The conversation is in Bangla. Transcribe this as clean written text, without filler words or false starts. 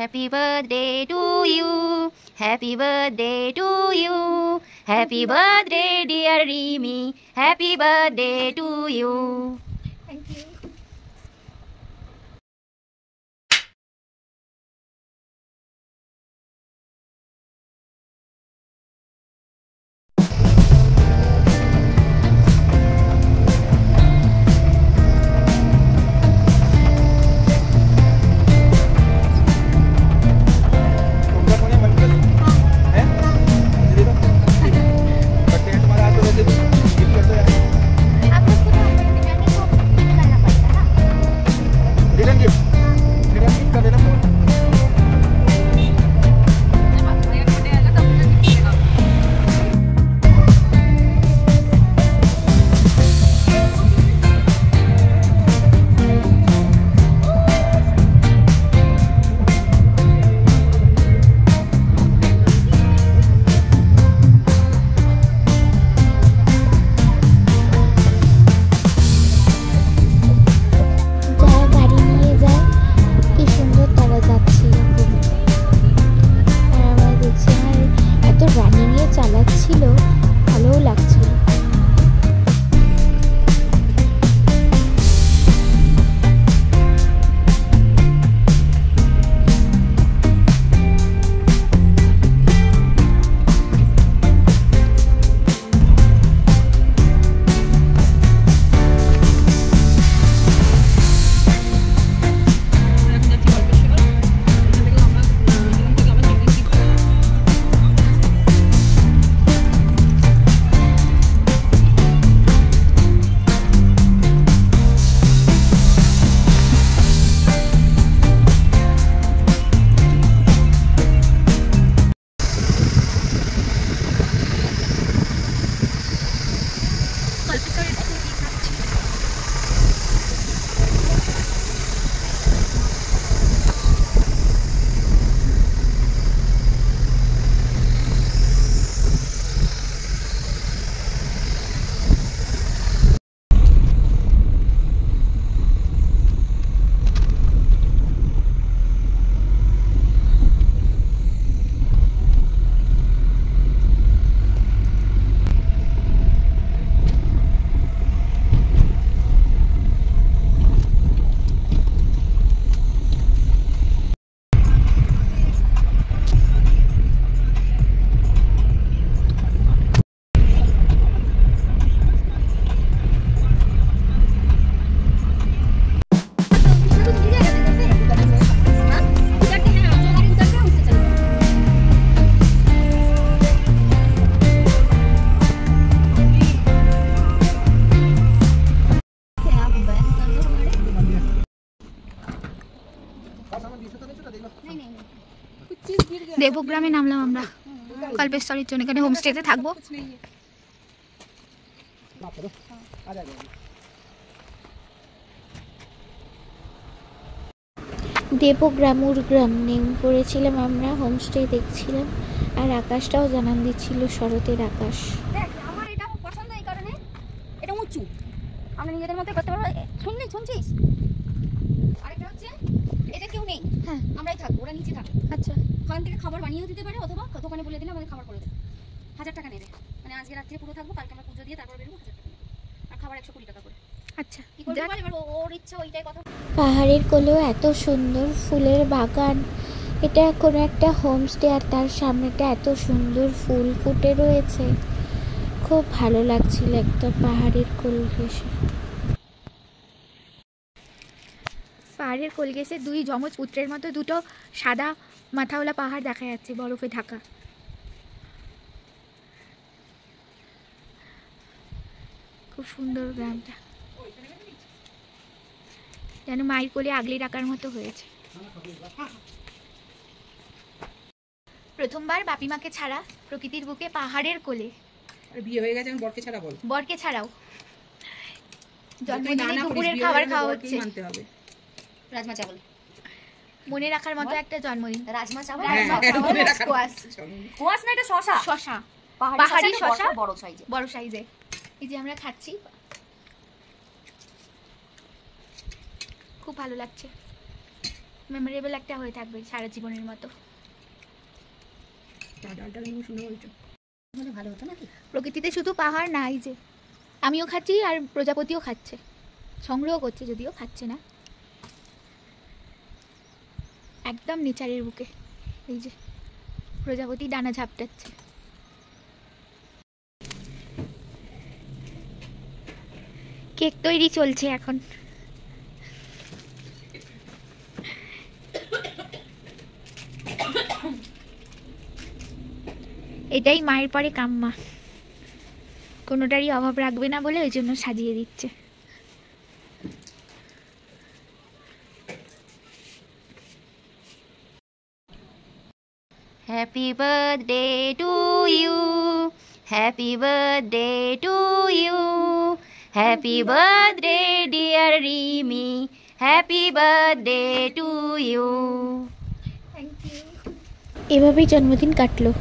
Happy birthday to you. Happy birthday to you. Happy birthday, dear Rimi. Happy birthday to you. Thank you. দেবগ্রামে নামলাম আমরা কল্পেশ্বরীর জন্য। এখানে হোমস্টেতে থাকবো। দেবগ্রামুর গ্রাম নেম করেছিলাম আমরা, হোমস্টে দেখছিলাম আর আকাশটাও জানান দিচ্ছিল শরতের আকাশ। আমার এটা পছন্দ এই কারণে, এটা উঁচু, আমরা নিজেদের মধ্যে করতে পারবো। শুনছিস? আরেকটা হচ্ছে এটা কেউ নেই, হ্যাঁ আমরাই থাকবো, ওরা নিচে থাকবে। আচ্ছা, ওখান থেকে খাবার বানিয়েও দিতে পারে, অথবা দোকানে বলে দিলে আমাদের খাবার করে দেবে। 1000 টাকা নেবে, মানে আজকে রাত্রে পুরো থাকবো, কালকে আমরা পুজো দিয়ে তারপর বেরোবো। 1000 টাকা আর খাবার 120 টাকা করে। আচ্ছা, কি করতে পারে এবার ওর ইচ্ছা, ওইটাই কথা। পাহাড়ের কোলেও এত সুন্দর ফুলের বাগান, এটা কোনো একটা হোমস্টে আর তার সামনেটা এত সুন্দর ফুল ফুটে রয়েছে, খুব ভালো লাগছিল একটা পাহাড়ের কোল ঘেঁষে। পাহাড়ের কোল ঘেঁষে দুই যমজ পুত্রের মতো দুটো সাদা মাথাওয়ালা পাহাড় দেখা যাচ্ছে, বরফে ঢাকা। খুব সুন্দর গ্রামটা, যেন মায়ের কোলে আগলে রাখার মতো হয়েছে। প্রথমবার বাপিমাকে ছাড়া প্রকৃতির বুকে পাহাড়ের কোলে। বিয়ে হয়ে গেছে, বরকে ছাড়া বল। বরকে ছাড়াও জন্মদিনে দুপুরের খাবার খাওয়া হচ্ছে। রাজমা চাবল মনে রাখার মতো একটা জন্মদিন। রাজমা চাবল, কোয়াশ না, এটা শশা। শশা, পাহাড়ি শশা, বড় সাইজে। এই যে আমরা খাচ্ছি, খুব ভালো লাগছে। মেমোরেবল একটা হয়ে থাকবে সারা জীবনের মতো। ডালটা এমন সুন্দর বলছো, মানে ভালো হতো নাকি? প্রকৃতিতে শুধু পাহাড় না, এই যে আমিও খাচ্ছি আর প্রজাপতিও খাচ্ছে, সংগ্রহ করছে যদিও খাচ্ছে না, একদম নেচারের বুকে। এই যে প্রজাপতি ডানা ঝাপটাচ্ছে। কেক তৈরি চলছে এখন। এটাই মায়ের পরে কাম্মা, কোনোটারই অভাব রাখবে না বলে ওই জন্য সাজিয়ে দিচ্ছে। Happy birthday to you, happy birthday to you, happy birthday dear Rimi, happy birthday to you. এভাবেই জন্মদিন কাটলো।